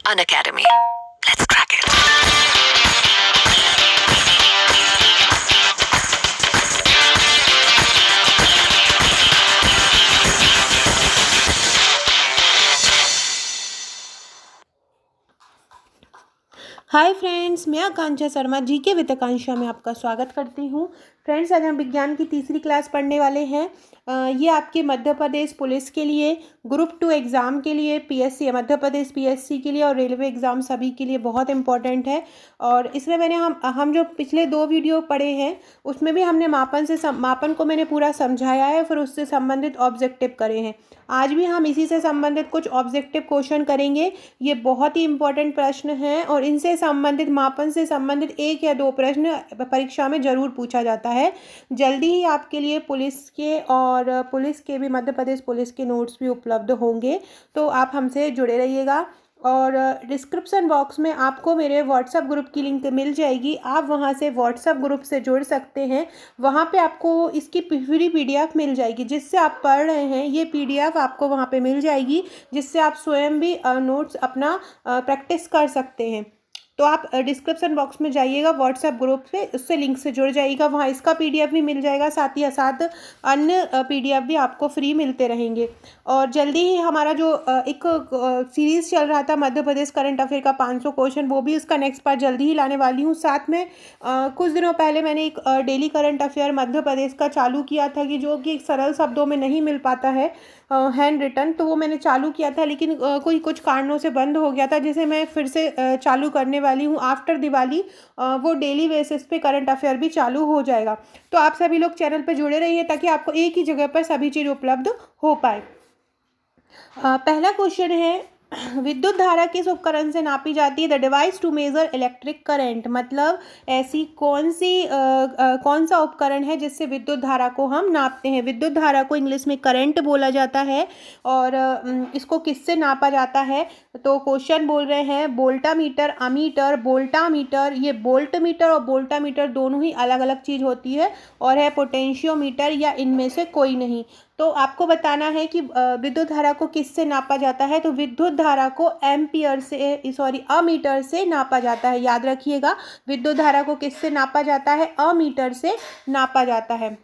Unacademy. Let's crack it. Hi friends, मैं आकांक्षा Sharma GK with आकांक्षा में आपका स्वागत करती हूँ। फ्रेंड्स, आज हम विज्ञान की तीसरी क्लास पढ़ने वाले हैं। ये आपके मध्य प्रदेश पुलिस के लिए, ग्रुप 2 एग्ज़ाम के लिए, पीएससी मध्य प्रदेश पीएससी के लिए और रेलवे एग्ज़ाम सभी के लिए बहुत इंपॉर्टेंट है। और इसमें हम जो पिछले 2 वीडियो पढ़े हैं उसमें भी हमने मापन को मैंने पूरा समझाया है, फिर उससे संबंधित ऑब्जेक्टिव करे हैं। आज भी हम इसी से संबंधित कुछ ऑब्जेक्टिव क्वेश्चन करेंगे। ये बहुत ही इंपॉर्टेंट प्रश्न हैं और इनसे संबंधित, मापन से संबंधित 1 या 2 प्रश्न परीक्षा में ज़रूर पूछा जाता है। जल्दी ही आपके लिए पुलिस के भी, मध्य प्रदेश पुलिस के नोट्स भी उपलब्ध होंगे, तो आप हमसे जुड़े रहिएगा। और डिस्क्रिप्शन बॉक्स में आपको मेरे व्हाट्सएप ग्रुप की लिंक मिल जाएगी, आप वहां से व्हाट्सएप ग्रुप से जुड़ सकते हैं। वहां पे आपको इसकी पूरी पीडीएफ मिल जाएगी, जिससे आप पढ़ रहे हैं ये पीडीएफ आपको वहां पे मिल जाएगी, जिससे आप स्वयं भी नोट्स अपना प्रैक्टिस कर सकते हैं। तो आप डिस्क्रिप्शन बॉक्स में जाइएगा, व्हाट्सएप ग्रुप से उससे लिंक से जुड़ जाइएगा, वहाँ इसका पीडीएफ भी मिल जाएगा, साथ अन्य पीडीएफ भी आपको फ्री मिलते रहेंगे। और जल्दी ही हमारा जो एक सीरीज़ चल रहा था मध्य प्रदेश करंट अफेयर का 500 क्वेश्चन, वो भी उसका नेक्स्ट पार्ट जल्दी ही लाने वाली हूँ। साथ में कुछ दिनों पहले मैंने एक daily current affair Madhya Pradesh का चालू किया था, कि जो कि सरल शब्दों में नहीं मिल पाता है हैंड रिटन, तो वो मैंने चालू किया था, लेकिन कुछ कारणों से बंद हो गया था, जिसे मैं फिर से चालू करने वाली हूँ आफ्टर दिवाली। वो डेली बेसिस पे करंट अफेयर भी चालू हो जाएगा। तो आप सभी लोग चैनल पर जुड़े रहिए, ताकि आपको एक ही जगह पर सभी चीज़ उपलब्ध हो पाए। पहला क्वेश्चन है, विद्युत धारा किस उपकरण से नापी जाती है? The device to measure electric current. मतलब ऐसी कौन सा उपकरण है जिससे विद्युत धारा को हम नापते हैं? विद्युत धारा को इंग्लिश में करंट बोला जाता है। और इसको किससे नापा जाता है? तो क्वेश्चन बोल रहे हैं वोल्टामीटर, अमीटर, वोल्टामीटर। ये वोल्टमीटर और वोल्टामीटर दोनों ही अलग अलग चीज़ होती है, और है पोटेंशियोमीटर, या इनमें से कोई नहीं। तो आपको बताना है कि विद्युत धारा को किससे नापा जाता है। तो विद्युत धारा को अमीटर से नापा जाता है। याद रखिएगा, विद्युत धारा को किससे नापा जाता है? अमीटर से नापा जाता है।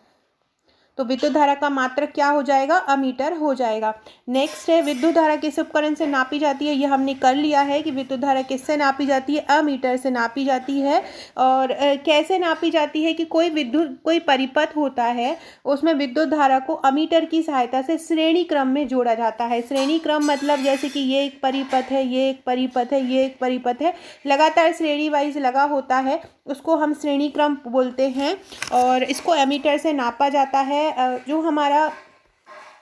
तो विद्युत धारा का मात्रक क्या हो जाएगा? अमीटर हो जाएगा। नेक्स्ट है, विद्युत धारा किस उपकरण से नापी जाती है? ये हमने कर लिया है कि विद्युत धारा किससे नापी जाती है? अमीटर से नापी जाती है। और कैसे नापी जाती है? कि कोई परिपथ होता है, उसमें विद्युत धारा को अमीटर की सहायता से श्रेणी क्रम में जोड़ा जाता है। श्रेणी क्रम मतलब जैसे कि ये एक परिपथ है, ये एक परिपथ है, ये एक परिपथ है, लगातार श्रेणी वाइज लगा होता है, उसको हम श्रेणी क्रम बोलते हैं। और इसको एमीटर से नापा जाता है। जो हमारा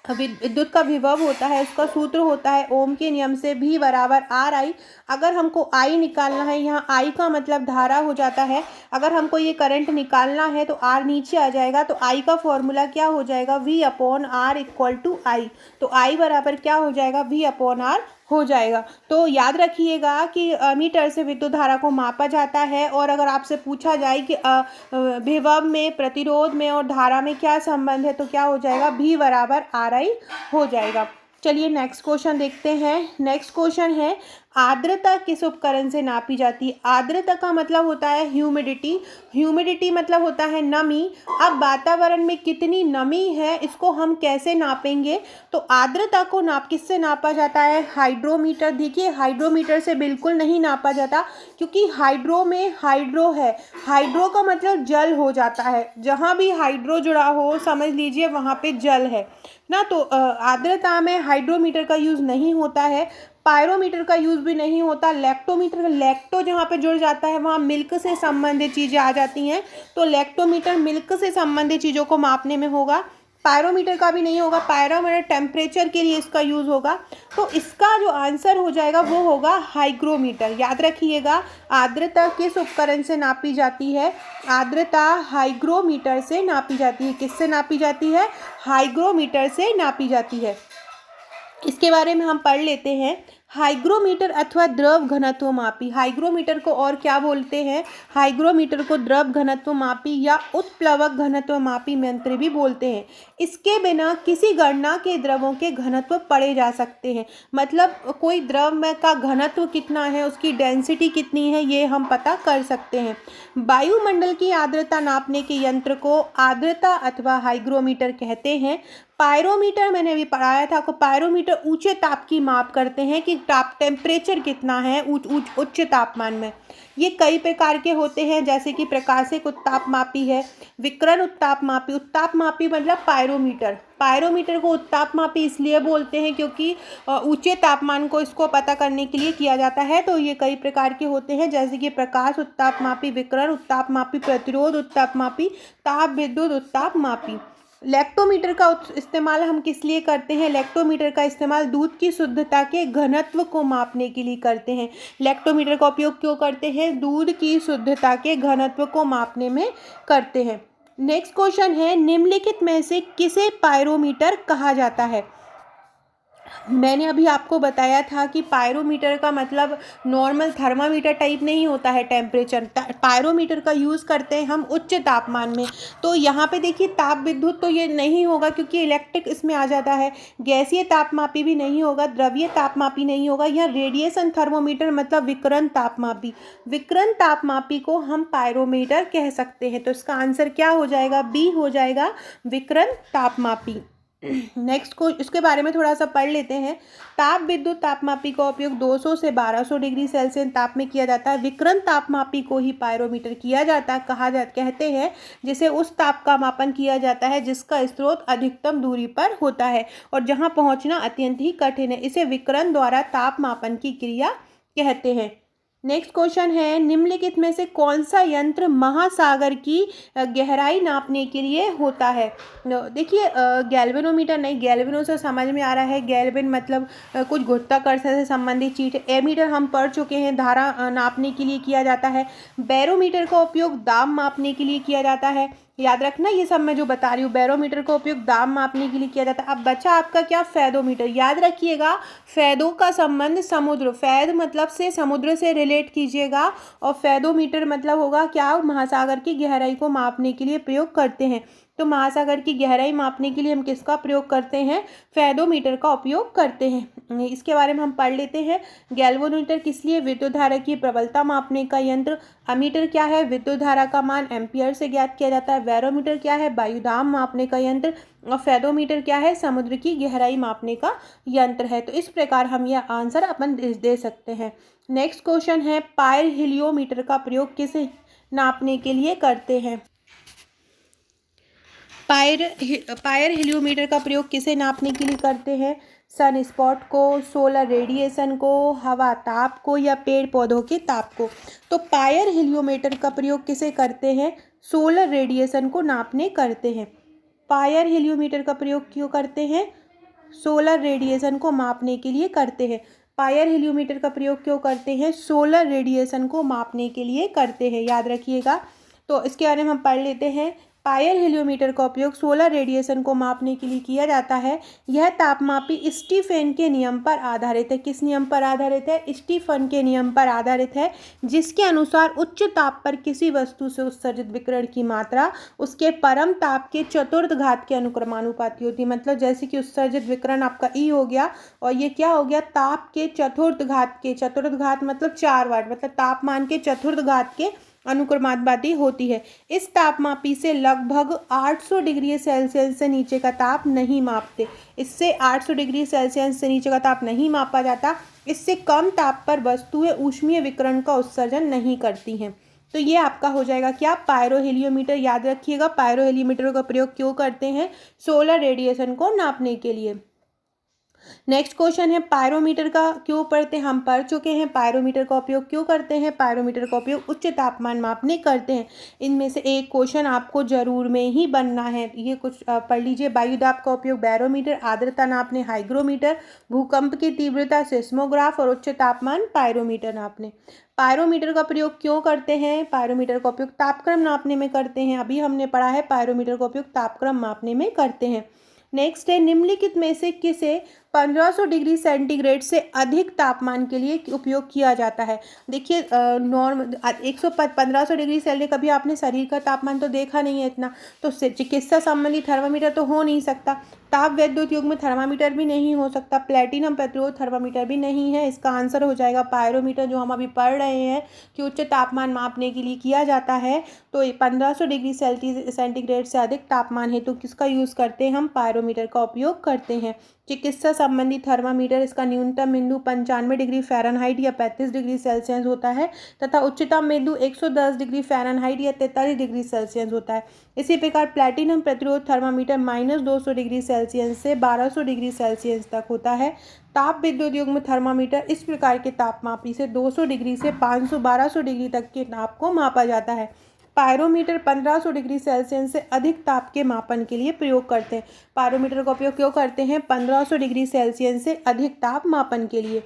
विद्युत का विभव होता है, उसका सूत्र होता है ओम के नियम से V बराबर RI। अगर हमको I निकालना है, यहाँ I का मतलब धारा हो जाता है। अगर हमको ये करंट निकालना है तो R नीचे आ जाएगा, तो I का फॉर्मूला क्या हो जाएगा? V/R equal to I। तो I बराबर क्या हो जाएगा? V/R हो जाएगा। तो याद रखिएगा कि मीटर से विद्युत धारा को मापा जाता है। और अगर आपसे पूछा जाए कि विभव में, प्रतिरोध में और धारा में क्या संबंध है, तो क्या हो जाएगा? V बराबर RI हो जाएगा। चलिए नेक्स्ट क्वेश्चन देखते हैं। नेक्स्ट क्वेश्चन है, आर्द्रता किस उपकरण से नापी जाती है? आर्द्रता का मतलब होता है ह्यूमिडिटी। ह्यूमिडिटी मतलब होता है नमी। अब वातावरण में कितनी नमी है, इसको हम कैसे नापेंगे? तो आर्द्रता को किससे नापा जाता है? हाइड्रोमीटर। देखिए, हाइड्रोमीटर से बिल्कुल नहीं नापा जाता, क्योंकि हाइड्रो में हाइड्रो है, हाइड्रो का मतलब जल हो जाता है। जहाँ भी हाइड्रो जुड़ा हो, समझ लीजिए वहाँ पे जल है ना। तो आर्द्रता में हाइड्रोमीटर का यूज़ नहीं होता है, पायरोमीटर का यूज़ भी नहीं होता। लैक्टो जहाँ पे जुड़ जाता है, वहाँ मिल्क से संबंधित चीज़ें आ जाती हैं, तो लैक्टोमीटर मिल्क से संबंधित चीज़ों को मापने में होगा। पायरोमीटर का भी नहीं होगा, पायरोमीटर टेम्परेचर के लिए इसका यूज़ होगा। तो इसका जो आंसर हो जाएगा वो होगा हाइग्रोमीटर। याद रखिएगा, आर्द्रता किस उपकरण से नापी जाती है? आर्द्रता हाइग्रोमीटर से नापी जाती है। किससे नापी जाती है? हाइग्रोमीटर से नापी जाती है। इसके बारे में हम पढ़ लेते हैं। हाइग्रोमीटर अथवा द्रव घनत्व मापी। हाइग्रोमीटर को और क्या बोलते हैं? हाइग्रोमीटर को द्रव घनत्व मापी या उत्प्लवक घनत्व मापी यंत्र भी बोलते हैं। इसके बिना किसी गणना के द्रवों के घनत्व पढ़े जा सकते हैं। मतलब कोई द्रव में का घनत्व कितना है, उसकी डेंसिटी कितनी है, ये हम पता कर सकते हैं। वायुमंडल की आर्द्रता नापने के यंत्र को आर्द्रता अथवा हाइग्रोमीटर कहते हैं। पायरोमीटर मैंने अभी पढ़ाया था आपको। पायरोमीटर ऊंचे ताप की माप करते हैं कि ताप टेम्परेचर कितना है उच्च तापमान में। ये कई प्रकार के होते हैं, जैसे कि प्रकाशिक उत्तापमापी है, विकिरण उत्तापमापी। उत्तापमापी मतलब पायरोमीटर। पायरोमीटर को उत्तापमापी इसलिए बोलते हैं क्योंकि ऊंचे तापमान को इसको पता करने के लिए किया जाता है। तो ये कई प्रकार के होते हैं, जैसे कि प्रकाश उत्तापमापी, विकिरण उत्तापमापी, प्रतिरोध उत्तापमापी, ताप विद्युत उत्तापमापी। लैक्टोमीटर का इस्तेमाल हम किस लिए करते हैं? लैक्टोमीटर का इस्तेमाल दूध की शुद्धता के घनत्व को मापने के लिए करते हैं। लैक्टोमीटर का उपयोग क्यों करते हैं? दूध की शुद्धता के घनत्व को मापने में करते हैं। नेक्स्ट क्वेश्चन है, निम्नलिखित में से किसे पायरोमीटर कहा जाता है? मैंने अभी आपको बताया था कि पायरोमीटर का मतलब नॉर्मल थर्मामीटर टाइप नहीं होता है। टेम्परेचर पायरोमीटर का यूज़ करते हैं हम उच्च तापमान में। तो यहाँ पे देखिए ताप विद्युत तो ये नहीं होगा क्योंकि इलेक्ट्रिक इसमें आ जाता है। गैसीय तापमापी भी नहीं होगा, द्रवीय तापमापी नहीं होगा। यह रेडिएशन थर्मोमीटर मतलब विकिरण तापमापी। विकिरण तापमापी को हम पायरोमीटर कह सकते हैं। तो इसका आंसर क्या हो जाएगा? बी हो जाएगा, विकिरण तापमापी। नेक्स्ट को इसके बारे में थोड़ा सा पढ़ लेते हैं। ताप विद्युत तापमापी का उपयोग 200 से 1200 डिग्री सेल्सियस ताप में किया जाता है। विकिरण तापमापी को ही पायरोमीटर किया जाता कहते हैं जिसे उस ताप का मापन किया जाता है जिसका स्रोत अधिकतम दूरी पर होता है और जहां पहुंचना अत्यंत ही कठिन है। इसे विकिरण द्वारा ताप मापन की क्रिया कहते हैं। नेक्स्ट क्वेश्चन है, निम्नलिखित में से कौन सा यंत्र महासागर की गहराई नापने के लिए होता है? देखिए गैल्वेनोमीटर नहीं, गैल्वेनो से समझ में आ रहा है। गैल्वेन मतलब कुछ गुरुत्वाकर्षण से संबंधित चीज। एमीटर हम पढ़ चुके हैं, धारा नापने के लिए किया जाता है। बैरोमीटर का उपयोग दाब मापने के लिए किया जाता है। याद रखना ये सब मैं जो बता रही हूँ। बैरोमीटर का उपयोग दाब मापने के लिए किया जाता है। अब बचा आपका क्या? फैदोमीटर। याद रखिएगा फैदों का संबंध समुद्र, फैद मतलब से समुद्र से रिलेट कीजिएगा और फैदोमीटर मतलब होगा क्या? महासागर की गहराई को मापने के लिए प्रयोग करते हैं। तो महासागर की गहराई मापने के लिए हम किसका प्रयोग करते हैं? फैदोमीटर का उपयोग करते हैं। इसके बारे में हम पढ़ लेते हैं। गैल्वेनोमीटर किस लिए? विद्युत धारा की प्रबलता मापने का यंत्र। अमीटर क्या है? विद्युत धारा का मान एम्पियर से ज्ञात किया जाता है। बैरोमीटर क्या है? वायुदाब मापने का यंत्र। और फैदोमीटर क्या है? समुद्र की गहराई मापने का यंत्र है। तो इस प्रकार हम यह आंसर अपन दे सकते हैं। नेक्स्ट क्वेश्चन है, पायर हिलियोमीटर का प्रयोग किसे नापने के लिए करते हैं? पायर हिलियोमीटर का प्रयोग किसे नापने के लिए करते हैं? सन स्पॉट को, सोलर रेडिएशन को, हवा ताप को या पेड़ पौधों के ताप को? तो पायर हिलियोमीटर का प्रयोग किसे करते हैं? सोलर रेडिएशन को नापने करते हैं। पायर हिलियोमीटर का प्रयोग क्यों करते हैं? सोलर रेडिएशन को मापने के लिए करते हैं। पायर हिलियोमीटर का प्रयोग क्यों करते हैं? सोलर रेडिएशन को मापने के लिए करते हैं। याद रखिएगा। तो इसके बारे में हम पढ़ लेते हैं। पायर हिलियोमीटर का उपयोग सोलर रेडिएशन को मापने के लिए किया जाता है। यह तापमापी स्टीफन के नियम पर आधारित है। किस नियम पर आधारित है? स्टीफन के नियम पर आधारित है, जिसके अनुसार उच्च ताप पर किसी वस्तु से उत्सर्जित विकिरण की मात्रा उसके परम ताप के चतुर्थ घात के अनुक्रमानुपाती होती है। मतलब जैसे कि उत्सर्जित विकिरण आपका ई हो गया और ये क्या हो गया? ताप के चतुर्थ घात के, चतुर्थ घात मतलब 4 वाट, मतलब तापमान के चतुर्थ घात के अनुक्रमानुपाती होती है। इस तापमापी से लगभग 800 डिग्री सेल्सियस से नीचे का ताप नहीं मापते। इससे 800 डिग्री सेल्सियस से नीचे का ताप नहीं मापा जाता। इससे कम ताप पर वस्तुएं ऊष्मीय विकिरण का उत्सर्जन नहीं करती हैं। तो ये आपका हो जाएगा क्या? पायरोहिलियोमीटर। याद रखिएगा पायरोहिलियोमीटर का प्रयोग क्यों करते हैं? सोलर रेडिएशन को नापने के लिए। नेक्स्ट क्वेश्चन है, पायरोमीटर का क्यों पढ़ते हैं? हम पढ़ चुके हैं। पायरोमीटर का उपयोग क्यों करते हैं? पायरोमीटर का उपयोग उच्च तापमान मापने करते हैं। इनमें से एक क्वेश्चन आपको जरूर में ही बनना है। ये कुछ पढ़ लीजिए। वायुदाब का उपयोग बैरोमीटर, आर्द्रता नापने हाइग्रोमीटर, भूकंप की तीव्रता सिस्मोग्राफ और उच्च तापमान पायरोमीटर नापने। पायरोमीटर का प्रयोग क्यों करते हैं? पायरोमीटर का उपयोग तापक्रम नापने में करते हैं। अभी हमने पढ़ा है पायरोमीटर का उपयोग तापक्रम मापने में करते हैं। नेक्स्ट है, निम्नलिखित में से किसे 1500 डिग्री सेंटीग्रेड से अधिक तापमान के लिए उपयोग किया जाता है। देखिए नॉर्मल 1500 डिग्री सेल्सियस, कभी आपने शरीर का तापमान तो देखा नहीं है इतना, तो चिकित्सा संबंधी थर्मामीटर तो हो नहीं सकता, ताप विद्युत युग्म में थर्मामीटर भी नहीं हो सकता, प्लेटिनम प्रतिरोध थर्मामीटर भी नहीं है। इसका आंसर हो जाएगा पायरोमीटर, जो हम अभी पढ़ रहे हैं कि उच्च तापमान मापने के लिए किया जाता है। तो 1500 डिग्री सेंटीग्रेड से अधिक तापमान है तो किसका यूज़ करते हैं हम? पायरोमीटर का उपयोग करते हैं। चिकित्सा संबंधी थर्मामीटर, इसका न्यूनतम बिंदु 95 डिग्री फ़ारेनहाइट या 35 डिग्री सेल्सियस होता है तथा उच्चतम बिंदु 110 डिग्री फ़ारेनहाइट या 43 डिग्री सेल्सियस होता है। इसी प्रकार प्लैटिनम प्रतिरोध थर्मामीटर -200 डिग्री सेल्सियस से 1200 डिग्री सेल्सियस तक होता है। ताप विद्युत युग्म थर्मामीटर इस प्रकार के तापमापी से 200 डिग्री से 500-1200 डिग्री तक के ताप को मापा जाता है। पायरोमीटर 1500 डिग्री सेल्सियस से अधिक ताप के मापन के लिए प्रयोग करते हैं। पायरोमीटर का उपयोग क्यों करते हैं? 1500 डिग्री सेल्सियस से अधिक ताप मापन के लिए।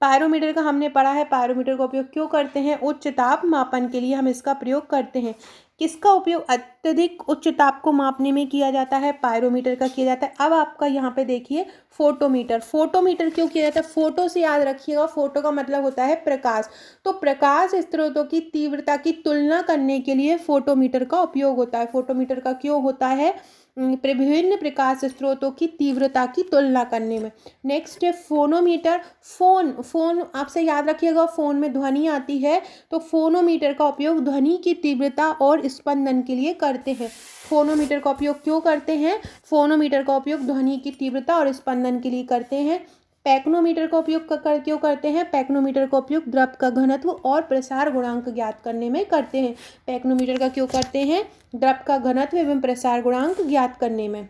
पायरोमीटर का हमने पढ़ा है, पायरोमीटर का उपयोग क्यों करते हैं? उच्च ताप मापन के लिए हम इसका प्रयोग करते हैं। किसका उपयोग अत्यधिक उच्च ताप को मापने में किया जाता है? पायरोमीटर का किया जाता है। अब आपका यहाँ पे देखिए फोटोमीटर। फोटोमीटर क्यों किया जाता है? फोटो से याद रखिएगा, फोटो का मतलब होता है प्रकाश। तो प्रकाश स्रोतों की तीव्रता की तुलना करने के लिए फोटोमीटर का उपयोग होता है। फोटोमीटर का क्यों होता है? विभिन्न प्रकाश स्रोतों की तीव्रता की तुलना करने में। नेक्स्ट है फोनोमीटर। फोन आपसे याद रखिएगा, फोन में ध्वनि आती है तो फोनोमीटर का उपयोग ध्वनि की तीव्रता और स्पंदन के लिए करते हैं। फोनोमीटर का उपयोग क्यों करते हैं? फोनोमीटर का उपयोग ध्वनि की तीव्रता और स्पंदन के लिए करते हैं। पैक्नोमीटर का उपयोग क्यों करते हैं? पैक्नोमीटर का उपयोग द्रव का घनत्व और प्रसार गुणांक ज्ञात करने में करते हैं। पैक्नोमीटर का क्यों करते हैं? द्रव का घनत्व एवं प्रसार गुणांक ज्ञात करने में।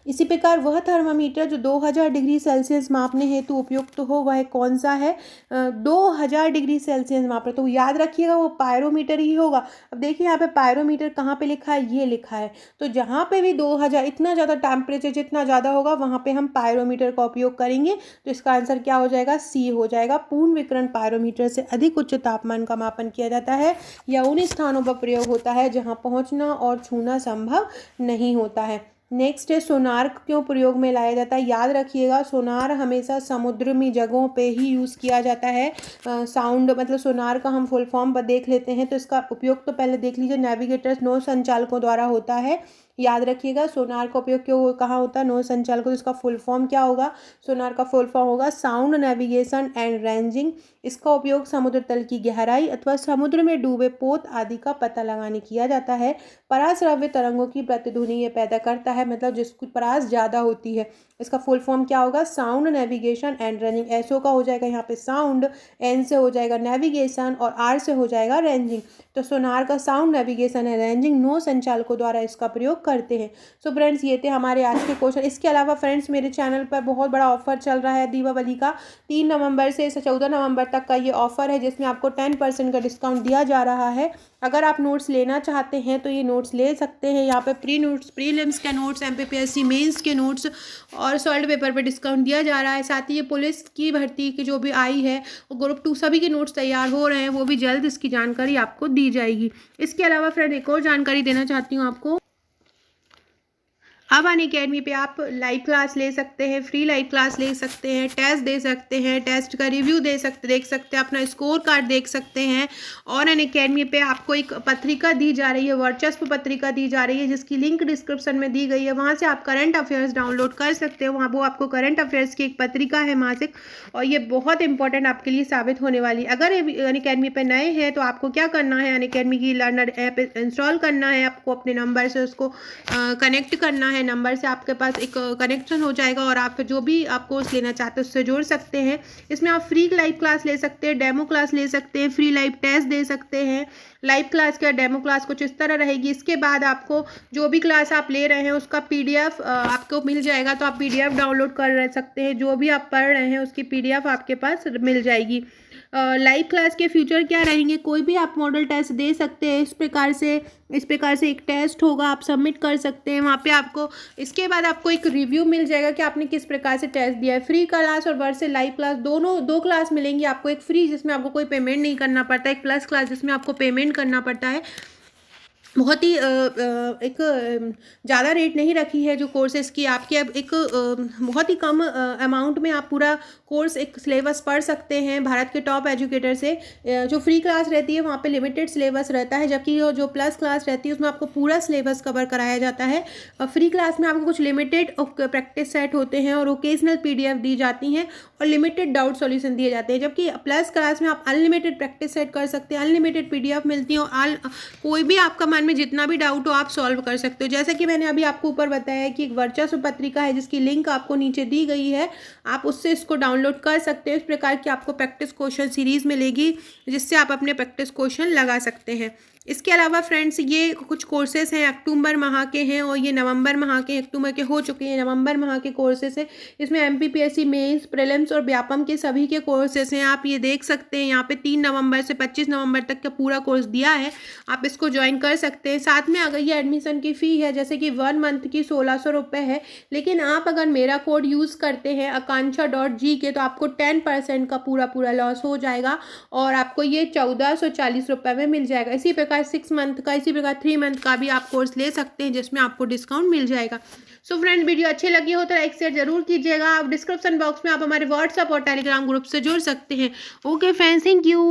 इसी प्रकार वह थर्मामीटर जो 2000 डिग्री सेल्सियस मापने हेतु उपयुक्त हो वह कौन सा है? 2000 डिग्री सेल्सियस माप रहे तो याद रखिएगा वो पायरोमीटर ही होगा। अब देखिए यहाँ पे पायरोमीटर कहाँ पे लिखा है? ये लिखा है। तो जहाँ पे भी 2000 इतना ज़्यादा टेम्परेचर जितना ज़्यादा होगा वहाँ पे हम पायरोमीटर का उपयोग करेंगे। तो इसका आंसर क्या हो जाएगा? सी हो जाएगा। पूर्ण विकिरण पायरोमीटर से अधिक उच्च तापमान का मापन किया जाता है या उन स्थानों पर प्रयोग होता है जहाँ पहुँचना और छूना संभव नहीं होता है। नेक्स्ट है सोनार क्यों प्रयोग में लाया जाता है? याद रखिएगा सोनार हमेशा समुद्र में जगहों पे ही यूज़ किया जाता है। साउंड मतलब सोनार का हम फुल फॉर्म पर देख लेते हैं तो इसका उपयोग तो पहले देख लीजिए, नेविगेटर्स नौ संचालकों द्वारा होता है। याद रखिएगा सोनार का उपयोग क्यों कहाँ होता है? नौ संचालकों। तो इसका फुल फॉर्म क्या होगा? सोनार का फुल फॉर्म होगा साउंड नेविगेशन एंड रेंजिंग। इसका उपयोग समुद्र तल की गहराई अथवा समुद्र में डूबे पोत आदि का पता लगाने किया जाता है। पराश्रव्य तरंगों की प्रतिध्वनि ये पैदा करता है, मतलब जिसकी परास ज़्यादा होती है। इसका फुल फॉर्म क्या होगा? Sound navigation and ranging. SO का हो जाएगा यहाँ पे साउंड, एन से हो जाएगा नेविगेशन और आर से हो जाएगा रेंजिंग। तो सोनार का साउंड नेविगेशन एंड रेंजिंग नौ संचालकों द्वारा इसका प्रयोग करते हैं। सो फ्रेंड्स ये थे हमारे आज के क्वेश्चन। इसके अलावा फ्रेंड्स मेरे चैनल पर बहुत बड़ा ऑफर चल रहा है दीपावली का। 3 नवंबर से 14 नवंबर तक का ये ऑफर है जिसमें आपको 10% का डिस्काउंट दिया जा रहा है। अगर आप नोट्स लेना चाहते हैं तो ये नोट्स ले सकते हैं। यहाँ पे प्री नोट्स, प्रीलिम्स के नोट्स, एमपीपीएससी मेंस के नोट्स और सॉल्ट पेपर पर डिस्काउंट दिया जा रहा है। साथ ही ये पुलिस की भर्ती की जो भी आई है वो ग्रुप 2 सभी के नोट्स तैयार हो रहे हैं, वो भी जल्द इसकी जानकारी आपको दी जाएगी। इसके अलावा फ्रेंड एक और जानकारी देना चाहती हूँ आपको। अब अनअकैडमी पे आप लाइव क्लास ले सकते हैं, फ्री लाइव क्लास ले सकते हैं, टेस्ट दे सकते हैं, टेस्ट का रिव्यू देख सकते हैं, अपना स्कोर कार्ड देख सकते हैं। और अनअकैडमी पे आपको एक पत्रिका दी जा रही है, वर्चस्व पत्रिका दी जा रही है जिसकी लिंक डिस्क्रिप्शन में दी गई है। वहाँ से आप करंट अफेयर्स डाउनलोड कर सकते हो। वहाँ वो आपको करंट अफेयर्स की एक पत्रिका है मासिक, और ये बहुत इंपॉर्टेंट आपके लिए साबित होने वाली है। अगर अनअकैडमी पे नए हैं तो आपको क्या करना है? अनअकैडमी की लर्नर ऐप इंस्टॉल करना है, आपको अपने नंबर से उसको कनेक्ट करना है। नंबर से आपके पास एक कनेक्शन हो जाएगा और आप जो भी आप कोर्स लेना चाहते हैं उससे जोड़ सकते हैं। इसमें आप फ्री लाइव क्लास ले सकते हैं, डेमो क्लास ले सकते हैं, फ्री लाइव टेस्ट दे सकते हैं। लाइव क्लास का डेमो क्लास कुछ इस तरह रहेगी। इसके बाद आपको जो भी क्लास आप ले रहे हैं उसका पीडीएफ आपको मिल जाएगा, तो आप पीडीएफ डाउनलोड कर सकते हैं। जो भी आप पढ़ रहे हैं उसकी पीडीएफ आपके पास मिल जाएगी। लाइव क्लास के फ्यूचर क्या रहेंगे? कोई भी आप मॉडल टेस्ट दे सकते हैं। इस प्रकार से एक टेस्ट होगा, आप सबमिट कर सकते हैं। वहाँ पे आपको इसके बाद आपको एक रिव्यू मिल जाएगा कि आपने किस प्रकार से टेस्ट दिया है। फ्री क्लास और वर्सेस लाइव क्लास दोनों दो क्लास मिलेंगी आपको। एक फ्री जिसमें आपको कोई पेमेंट नहीं करना पड़ता, एक प्लस क्लास जिसमें आपको पेमेंट करना पड़ता है। बहुत ही एक ज़्यादा रेट नहीं रखी है जो कोर्सेज़ की, आपके अब एक बहुत ही कम अमाउंट में आप पूरा कोर्स एक सिलेबस पढ़ सकते हैं भारत के टॉप एजुकेटर से। जो फ्री क्लास रहती है वहाँ पे लिमिटेड सिलेबस रहता है, जबकि जो प्लस क्लास रहती है उसमें आपको पूरा सिलेबस कवर कराया जाता है। फ्री क्लास में आपको कुछ लिमिटेड प्रैक्टिस सेट होते हैं और ओकेजनल PDF दी जाती हैं और लिमिटेड डाउट सॉल्यूशन दिए जाते हैं, जबकि प्लस क्लास में आप अनलिमिटेड प्रैक्टिस सेट कर सकते हैं, अनलिमिटेड PDF मिलती है और कोई भी आपका मन में जितना भी डाउट हो आप सॉल्व कर सकते हो। जैसे कि मैंने अभी आपको ऊपर बताया है कि एक वर्चस्व पत्रिका है जिसकी लिंक आपको नीचे दी गई है, आप उससे इसको डाउनलोड कर सकते हो। इस प्रकार की आपको प्रैक्टिस क्वेश्चन सीरीज़ मिलेगी जिससे आप अपने प्रैक्टिस क्वेश्चन लगा सकते हैं। इसके अलावा फ्रेंड्स ये कुछ कोर्सेज़ हैं, अक्टूबर माह के हैं और ये नवंबर माह के, अक्टूबर के हो चुके हैं, नवंबर माह के कोर्सेज़ हैं। इसमें MPPSC मेंस, प्रीलिम्स और व्यापम के सभी के कोर्सेज़ हैं। आप ये देख सकते हैं यहाँ पे 3 नवंबर से 25 नवंबर तक का पूरा कोर्स दिया है, आप इसको ज्वाइन कर सकते हैं। साथ में अगर ये एडमिशन की फ़ी है जैसे कि 1 मंथ की 1600 रुपये है, लेकिन आप अगर मेरा कोड यूज़ करते हैं akanksha.gk तो आपको 10% का पूरा लॉस हो जाएगा और आपको ये 1440 रुपये में मिल जाएगा। इसी प्रकार 6 मंथ का, इसी प्रकार 3 मंथ का भी आप कोर्स ले सकते हैं जिसमें आपको डिस्काउंट मिल जाएगा। सो फ्रेंड्स, वीडियो अच्छी लगी हो तो लाइक शेयर जरूर कीजिएगा। आप डिस्क्रिप्शन बॉक्स में आप हमारे व्हाट्सएप और टेलीग्राम ग्रुप से जुड़ सकते हैं। Okay friends, thank you.